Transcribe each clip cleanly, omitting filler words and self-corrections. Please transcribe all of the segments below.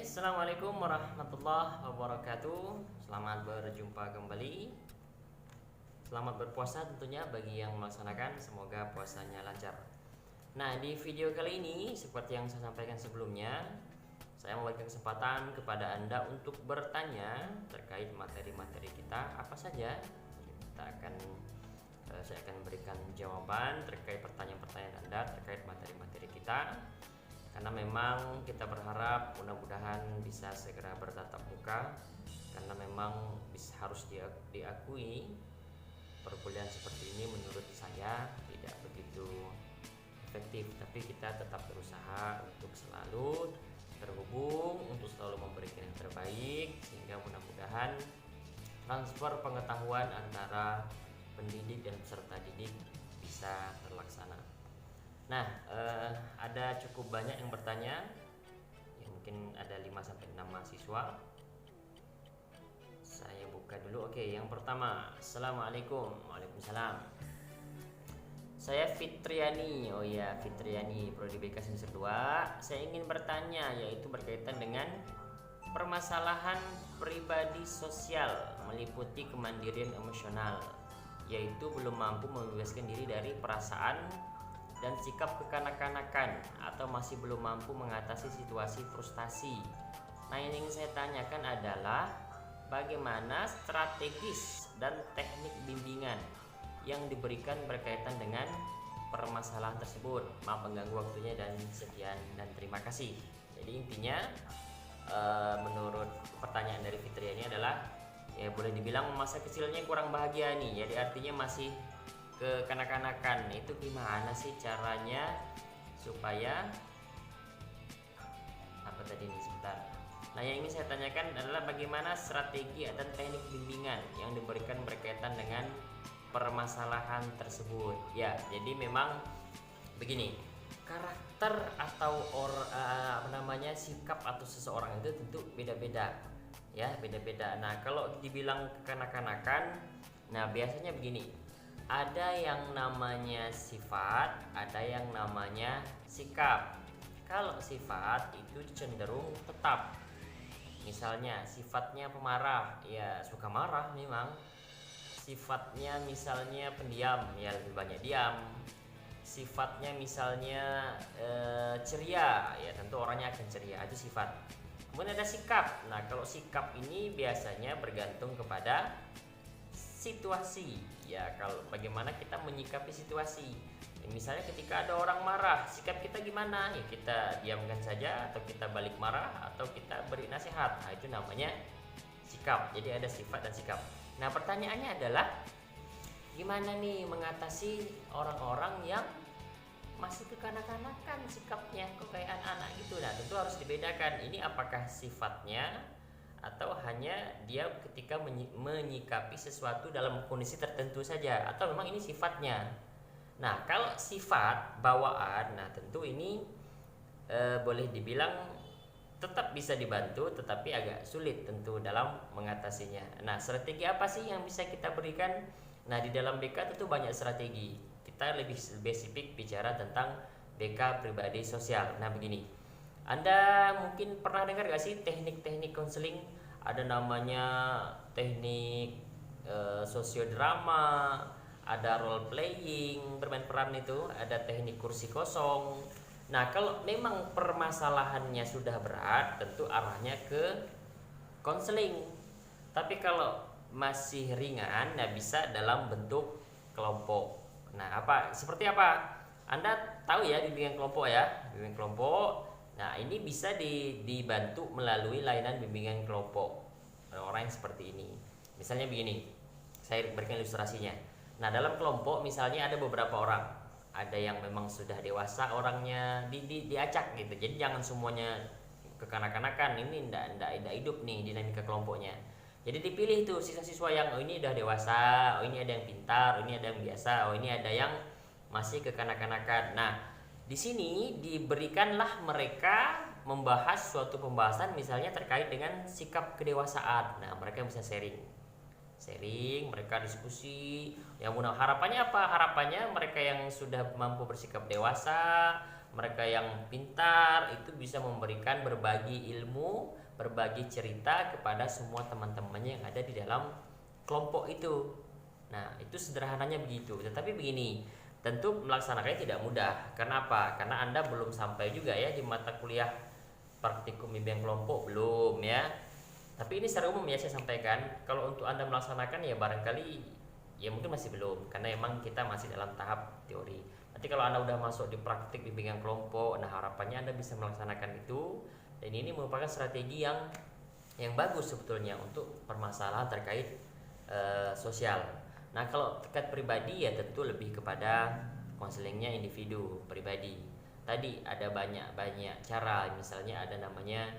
Assalamualaikum warahmatullahi wabarakatuh. Selamat berjumpa kembali. Selamat berpuasa tentunya bagi yang melaksanakan. Semoga puasanya lancar. Nah, di video kali ini seperti yang saya sampaikan sebelumnya, saya memberikan kesempatan kepada Anda untuk bertanya terkait materi-materi kita apa saja. Saya akan berikan jawaban terkait pertanyaan-pertanyaan Anda terkait materi-materi kita. Karena memang kita berharap mudah-mudahan bisa segera bertatap muka, karena memang harus diakui perkuliahan seperti ini menurut saya tidak begitu efektif, tapi kita tetap berusaha untuk selalu terhubung, untuk selalu memberikan yang terbaik, sehingga mudah-mudahan transfer pengetahuan antara pendidik dan peserta didik bisa terlaksana. Nah, ada cukup banyak yang bertanya, ya, mungkin ada 5-6 mahasiswa. Saya buka dulu. Oke, yang pertama, Assalamualaikum. Waalaikumsalam. Saya Fitriani. Oh ya, Fitriani, Prodi BK semester 2. Saya ingin bertanya, yaitu berkaitan dengan permasalahan pribadi sosial meliputi kemandirian emosional, yaitu belum mampu membebaskan diri dari perasaan dan sikap kekanak-kanakan atau masih belum mampu mengatasi situasi frustasi. Nah, yang ingin saya tanyakan adalah bagaimana strategis dan teknik bimbingan yang diberikan berkaitan dengan permasalahan tersebut. Maaf mengganggu waktunya dan sekian dan terima kasih. Jadi intinya menurut pertanyaan dari Fitri ini adalah, ya boleh dibilang masa kecilnya kurang bahagia nih. Jadi artinya masih kekanak-kanakan. Itu gimana sih caranya supaya apa tadi nih, sebentar. Nah, yang ingin saya tanyakan adalah bagaimana strategi dan teknik bimbingan yang diberikan berkaitan dengan permasalahan tersebut. Ya, jadi memang begini, karakter atau sikap atau seseorang itu tentu beda-beda. Ya, beda-beda. Nah, kalau dibilang kekanak-kanakan, nah biasanya begini, ada yang namanya sifat, ada yang namanya sikap. Kalau sifat itu cenderung tetap. Misalnya sifatnya pemarah, ya suka marah memang. Sifatnya misalnya pendiam, ya lebih banyak diam. Sifatnya misalnya ceria, ya tentu orangnya akan ceria, itu sifat. Kemudian ada sikap. Nah, kalau sikap ini biasanya bergantung kepada situasi. Ya, kalau bagaimana kita menyikapi situasi. Ya, misalnya ketika ada orang marah, sikap kita gimana? Ya kita diamkan saja, atau kita balik marah, atau kita beri nasihat. Nah, itu namanya sikap. Jadi ada sifat dan sikap. Nah, pertanyaannya adalah gimana nih mengatasi orang-orang yang masih kekanak-kanakan sikapnya, kok kayak anak-anak gitu. Nah, tentu harus dibedakan. Ini apakah sifatnya atau hanya dia ketika menyikapi sesuatu dalam kondisi tertentu saja, atau memang ini sifatnya. Nah, kalau sifat bawaan, nah tentu ini boleh dibilang tetap bisa dibantu, tetapi agak sulit tentu dalam mengatasinya. Nah, strategi apa sih yang bisa kita berikan? Nah, di dalam BK tentu banyak strategi. Kita lebih spesifik bicara tentang BK pribadi sosial. Nah, begini, Anda mungkin pernah dengar gak sih teknik-teknik konseling? Ada namanya teknik sosiodrama, ada role playing, bermain peran itu, ada teknik kursi kosong. Nah, kalau memang permasalahannya sudah berat, tentu arahnya ke konseling. Tapi kalau masih ringan, nah bisa dalam bentuk kelompok. Nah, seperti apa? Anda tahu ya bimbingan kelompok ya, bimbingan kelompok. Nah, ini bisa dibantu melalui layanan bimbingan kelompok orang yang seperti ini. Misalnya begini, saya berikan ilustrasinya. Nah, dalam kelompok misalnya ada beberapa orang, ada yang memang sudah dewasa orangnya, diacak gitu. Jadi jangan semuanya kekanak-kanakan, ini ndak hidup nih dinamika kelompoknya. Jadi dipilih tuh siswa-siswa yang ini udah dewasa, ini ada yang pintar, ini ada yang biasa, ini ada yang masih kekanak-kanakan. Nah, di sini diberikanlah mereka membahas suatu pembahasan misalnya terkait dengan sikap kedewasaan. Nah, mereka bisa sharing, mereka diskusi. Yang harapannya apa? Harapannya mereka yang sudah mampu bersikap dewasa, mereka yang pintar itu bisa memberikan berbagi ilmu, berbagi cerita kepada semua teman-temannya yang ada di dalam kelompok itu. Nah, itu sederhananya begitu. Tetapi begini, tentu melaksanakannya tidak mudah. Kenapa? Karena Anda belum sampai juga ya di mata kuliah praktikum bimbingan kelompok, belum ya. Tapi ini secara umum ya saya sampaikan, kalau untuk Anda melaksanakan ya barangkali ya mungkin masih belum, karena emang kita masih dalam tahap teori. Nanti kalau Anda udah masuk di praktik bimbingan kelompok, nah harapannya Anda bisa melaksanakan itu. Dan ini merupakan strategi yang bagus sebetulnya untuk permasalahan terkait sosial. Nah, kalau terkait pribadi ya tentu lebih kepada konselingnya individu pribadi. Tadi ada banyak cara, misalnya ada namanya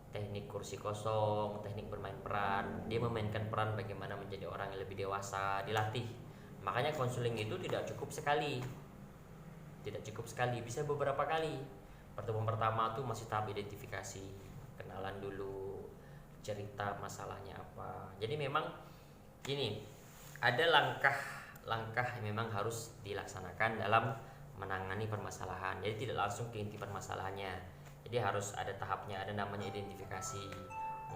teknik kursi kosong, teknik bermain peran. Dia memainkan peran bagaimana menjadi orang yang lebih dewasa, dilatih. Makanya konseling itu tidak cukup sekali, bisa beberapa kali. Pertemuan pertama tuh masih tahap identifikasi, kenalan dulu, cerita masalahnya apa. Jadi memang gini, ada langkah yang memang harus dilaksanakan dalam menangani permasalahan. Jadi tidak langsung ke inti permasalahannya. Jadi harus ada tahapnya, ada namanya identifikasi,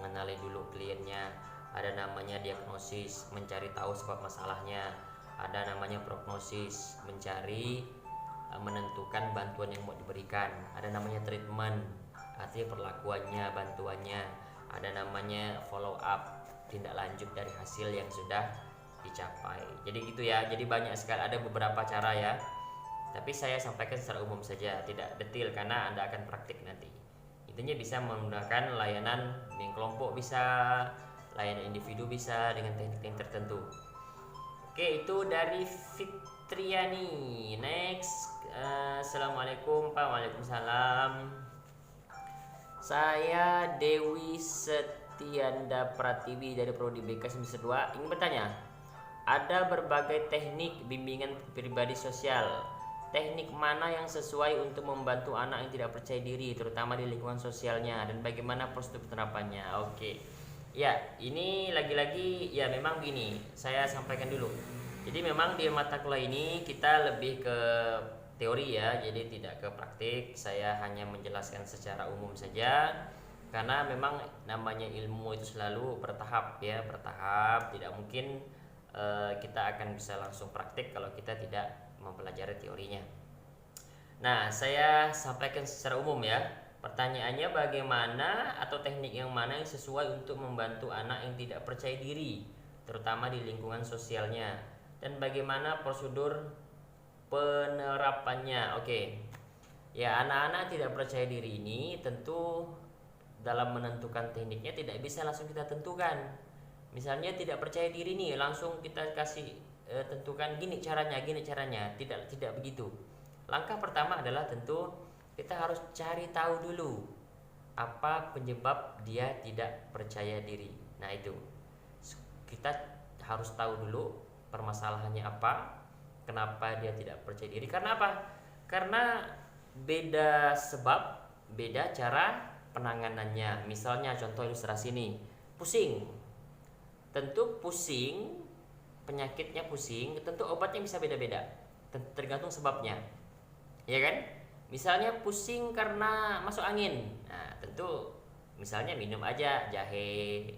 mengenali dulu kliennya, ada namanya diagnosis, mencari tahu sebab masalahnya, ada namanya prognosis, menentukan bantuan yang mau diberikan, ada namanya treatment, artinya perlakuannya, bantuannya, ada namanya follow up, tindak lanjut dari hasil yang sudah dicapai. Jadi gitu ya, jadi banyak sekali, ada beberapa cara ya, tapi saya sampaikan secara umum saja, tidak detail karena Anda akan praktik nanti. Intinya bisa menggunakan layanan bimbingan kelompok, bisa layanan individu, bisa dengan teknik-teknik tertentu. Oke, itu dari Fitriani. Next, Assalamualaikum Pak. Waalaikumsalam. Saya Dewi Setianda Pratiwi dari Prodi BK semester 2 ingin bertanya, ada berbagai teknik bimbingan pribadi sosial. Teknik mana yang sesuai untuk membantu anak yang tidak percaya diri, terutama di lingkungan sosialnya, dan bagaimana prosedur penerapannya? Oke. Ya, ini lagi-lagi ya memang gini, saya sampaikan dulu. Jadi memang di mata kuliah ini kita lebih ke teori ya, jadi tidak ke praktik. Saya hanya menjelaskan secara umum saja, karena memang namanya ilmu itu selalu bertahap ya, tidak mungkin kita akan bisa langsung praktik kalau kita tidak mempelajari teorinya. Nah, saya sampaikan secara umum ya. Pertanyaannya bagaimana atau teknik yang mana yang sesuai untuk membantu anak yang tidak percaya diri, terutama di lingkungan sosialnya, dan bagaimana prosedur penerapannya. Oke. Ya, anak-anak tidak percaya diri ini tentu dalam menentukan tekniknya tidak bisa langsung kita tentukan. Misalnya tidak percaya diri nih, langsung kita kasih tentukan gini caranya, tidak begitu. Langkah pertama adalah tentu kita harus cari tahu dulu apa penyebab dia tidak percaya diri. Nah, itu kita harus tahu dulu permasalahannya apa, kenapa dia tidak percaya diri. Karena apa? Karena beda sebab, beda cara penanganannya. Misalnya contoh ilustrasi nih, pusing. Tentu pusing, penyakitnya pusing, tentu obatnya bisa beda-beda, tergantung sebabnya, ya kan? Misalnya pusing karena masuk angin, nah tentu misalnya minum aja jahe,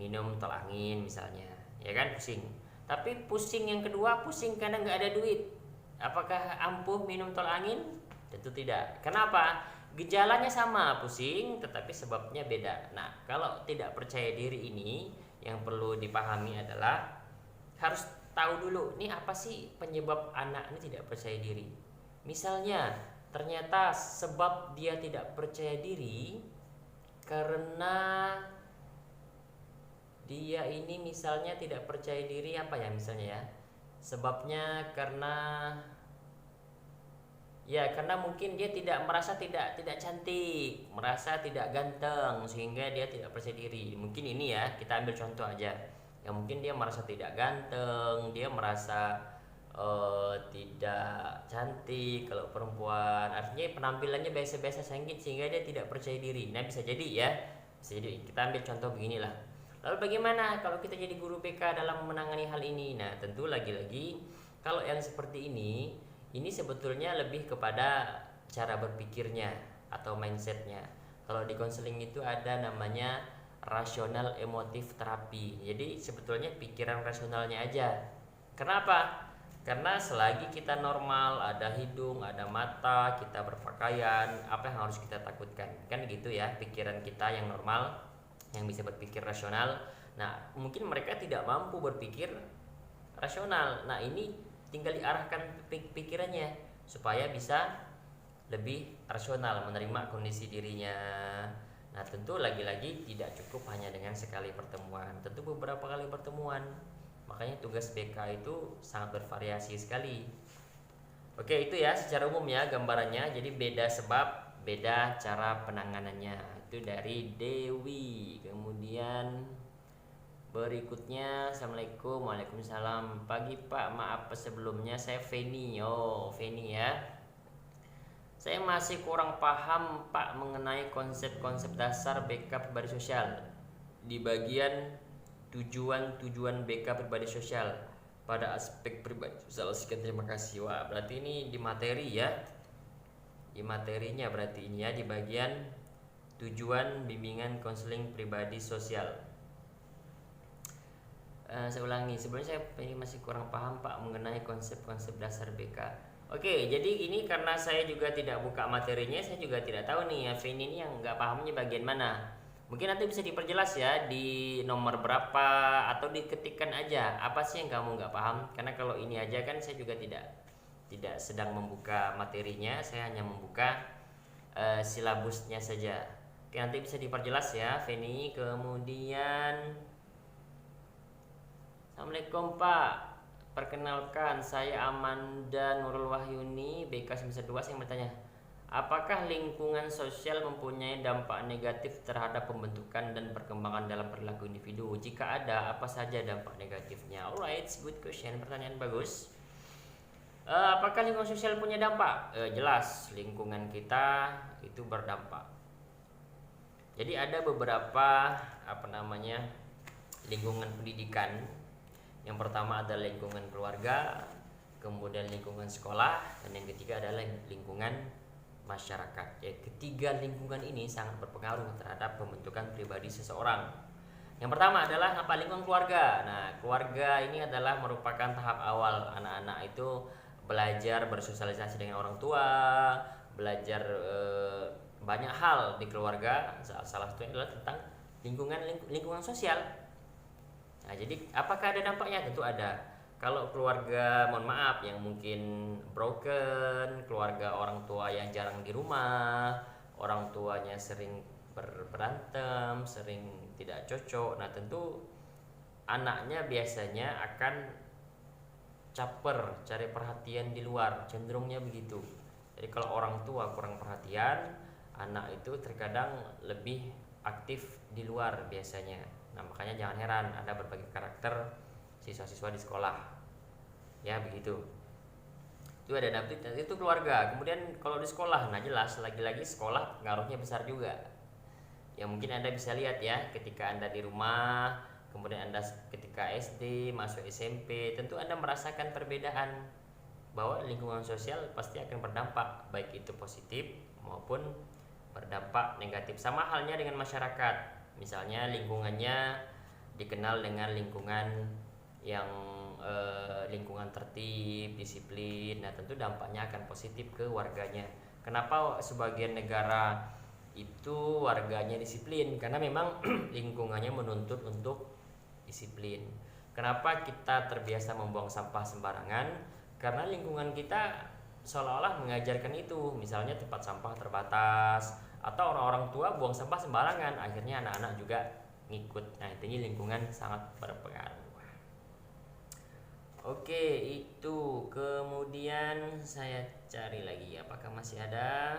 minum tol angin misalnya, ya kan, pusing. Tapi pusing yang kedua, pusing karena nggak ada duit, apakah ampuh minum tol angin? Tentu tidak. Kenapa? Gejalanya sama, pusing, tetapi sebabnya beda. Nah, kalau tidak percaya diri ini, yang perlu dipahami adalah harus tahu dulu nih apa sih penyebab anak ini tidak percaya diri. Misalnya ternyata sebab dia tidak percaya diri karena dia ini misalnya tidak percaya diri apa ya, misalnya ya, sebabnya karena Ya, karena mungkin dia tidak cantik, merasa tidak ganteng sehingga dia tidak percaya diri. Mungkin ini ya, kita ambil contoh aja. Ya mungkin dia merasa tidak ganteng, dia merasa tidak cantik kalau perempuan. Artinya penampilannya biasa-biasa sehingga dia tidak percaya diri. Nah, bisa jadi ya. Bisa jadi kita ambil contoh beginilah. Lalu bagaimana kalau kita jadi guru BK dalam menangani hal ini? Nah, tentu lagi-lagi kalau yang seperti ini sebetulnya lebih kepada cara berpikirnya atau mindsetnya. Kalau di konseling itu ada namanya rasional emotif terapi. Jadi sebetulnya pikiran rasionalnya aja. Kenapa? Karena selagi kita normal, ada hidung, ada mata, kita berpakaian, apa yang harus kita takutkan? Kan gitu ya, pikiran kita yang normal, yang bisa berpikir rasional. Nah, mungkin mereka tidak mampu berpikir rasional. Nah, ini tinggal diarahkan pikirannya supaya bisa lebih rasional menerima kondisi dirinya. Nah, tentu lagi-lagi tidak cukup hanya dengan sekali pertemuan, tentu beberapa kali pertemuan. Makanya tugas BK itu sangat bervariasi sekali. Oke, itu ya secara umum ya gambarannya. Jadi beda sebab, beda cara penanganannya. Itu dari Dewi. Kemudian berikutnya, Assalamualaikum. Waalaikumsalam. Pagi Pak, maaf sebelumnya, saya Feni. Oh, Feni ya. Saya masih kurang paham Pak mengenai konsep-konsep dasar BK pribadi sosial di bagian tujuan BK pribadi sosial pada aspek pribadi sosial. Sekian, terima kasih. Wah, berarti ini di materi ya, di materinya berarti ini ya, di bagian tujuan bimbingan konseling pribadi sosial. Saya ulangi, sebelumnya saya ini masih kurang paham Pak mengenai konsep-konsep dasar BK. Oke, jadi ini karena saya juga tidak buka materinya, saya juga tidak tahu nih ya Vin ini yang nggak pahamnya bagian mana. Mungkin nanti bisa diperjelas ya di nomor berapa, atau diketikkan aja apa sih yang kamu nggak paham. Karena kalau ini aja kan saya juga tidak sedang membuka materinya, saya hanya membuka silabusnya saja. Oke, nanti bisa diperjelas ya Feni. Kemudian Assalamualaikum Pak, perkenalkan saya Amanda Nurul Wahyuni, BK semester 2. Saya bertanya, apakah lingkungan sosial mempunyai dampak negatif terhadap pembentukan dan perkembangan dalam perilaku individu? Jika ada, apa saja dampak negatifnya? Alright, good question, pertanyaan bagus. Apakah lingkungan sosial punya dampak? Jelas, lingkungan kita itu berdampak. Jadi ada beberapa lingkungan pendidikan. Yang pertama adalah lingkungan keluarga, kemudian lingkungan sekolah, dan yang ketiga adalah lingkungan masyarakat. Ya, ketiga lingkungan ini sangat berpengaruh terhadap pembentukan pribadi seseorang. Yang pertama adalah lingkungan keluarga. Nah, keluarga ini adalah merupakan tahap awal anak-anak itu belajar bersosialisasi dengan orang tua, belajar banyak hal di keluarga. Salah satunya adalah tentang lingkungan sosial. Nah, jadi apakah ada dampaknya? Tentu ada. Kalau keluarga, mohon maaf, yang mungkin broken, keluarga orang tua yang jarang di rumah, orang tuanya sering berantem, sering tidak cocok, nah tentu anaknya biasanya akan caper, cari perhatian di luar, cenderungnya begitu. Jadi kalau orang tua kurang perhatian, anak itu terkadang lebih aktif di luar biasanya. Nah, makanya jangan heran ada berbagai karakter siswa-siswa di sekolah. Ya, begitu. Itu ada dampak itu keluarga. Kemudian kalau di sekolah, nah jelas lagi-lagi sekolah pengaruhnya besar juga. Ya, mungkin Anda bisa lihat ya, ketika Anda di rumah, kemudian Anda ketika SD, masuk SMP, tentu Anda merasakan perbedaan bahwa lingkungan sosial pasti akan berdampak, baik itu positif maupun berdampak negatif. Sama halnya dengan masyarakat. Misalnya lingkungannya dikenal dengan lingkungan yang lingkungan tertib, disiplin. Nah, tentu dampaknya akan positif ke warganya. Kenapa sebagian negara itu warganya disiplin? Karena memang lingkungannya menuntut untuk disiplin. Kenapa kita terbiasa membuang sampah sembarangan? Karena lingkungan kita seolah-olah mengajarkan itu. Misalnya tempat sampah terbatas, atau orang-orang tua buang sampah sembarangan, akhirnya anak-anak juga ngikut. Nah, ini lingkungan sangat berpengaruh. Oke, itu kemudian saya cari lagi apakah masih ada.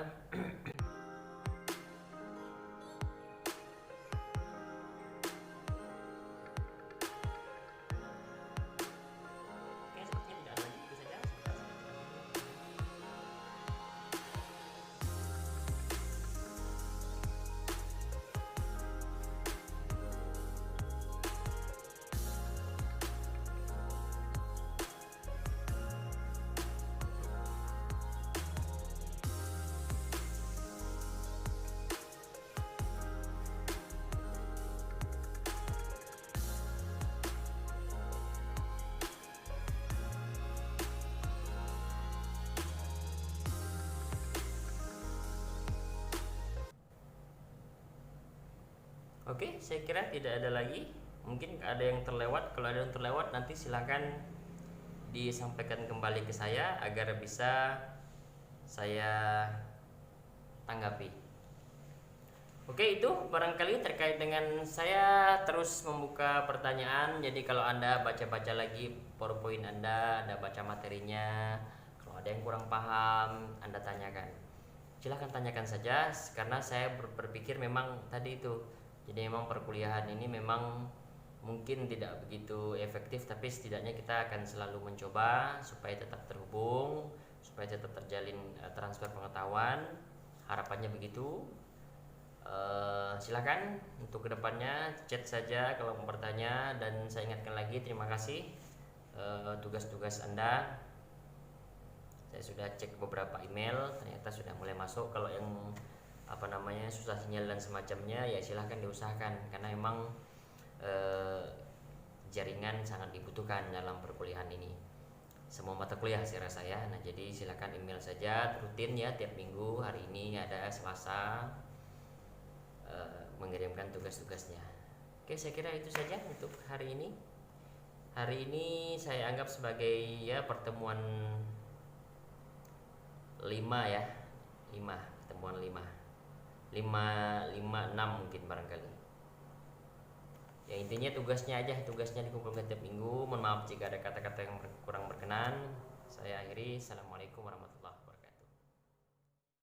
Oke, sepertinya tidak ada lagi. Itu saja. Oke, saya kira tidak ada lagi. Mungkin ada yang terlewat. Kalau ada yang terlewat, nanti silakan disampaikan kembali ke saya agar bisa saya tanggapi. Oke, itu barangkali terkait dengan saya terus membuka pertanyaan. Jadi kalau Anda baca-baca lagi PowerPoint Anda baca materinya, kalau ada yang kurang paham, Anda tanyakan. Silahkan tanyakan saja, karena saya berpikir memang tadi itu, jadi memang perkuliahan ini memang mungkin tidak begitu efektif, tapi setidaknya kita akan selalu mencoba supaya tetap terhubung, supaya tetap terjalin transfer pengetahuan. Harapannya begitu. Silakan untuk kedepannya chat saja kalau mau bertanya, dan saya ingatkan lagi terima kasih tugas-tugas Anda. Saya sudah cek beberapa email, ternyata sudah mulai masuk. Kalau yang susah sinyal dan semacamnya, ya silahkan diusahakan, karena emang jaringan sangat dibutuhkan dalam perkuliahan ini, semua mata kuliah saya rasa ya. Nah, jadi silahkan email saja rutin ya, tiap minggu. Hari ini ada Selasa, mengirimkan tugas-tugasnya. Oke, saya kira itu saja untuk hari ini. Hari ini saya anggap sebagai ya pertemuan 5 ya, 5 pertemuan 5 6 mungkin barangkali. Ya intinya tugasnya dikumpulkan tiap minggu. Mohon maaf jika ada kata-kata yang kurang berkenan. Saya akhiri. Assalamualaikum warahmatullahi wabarakatuh.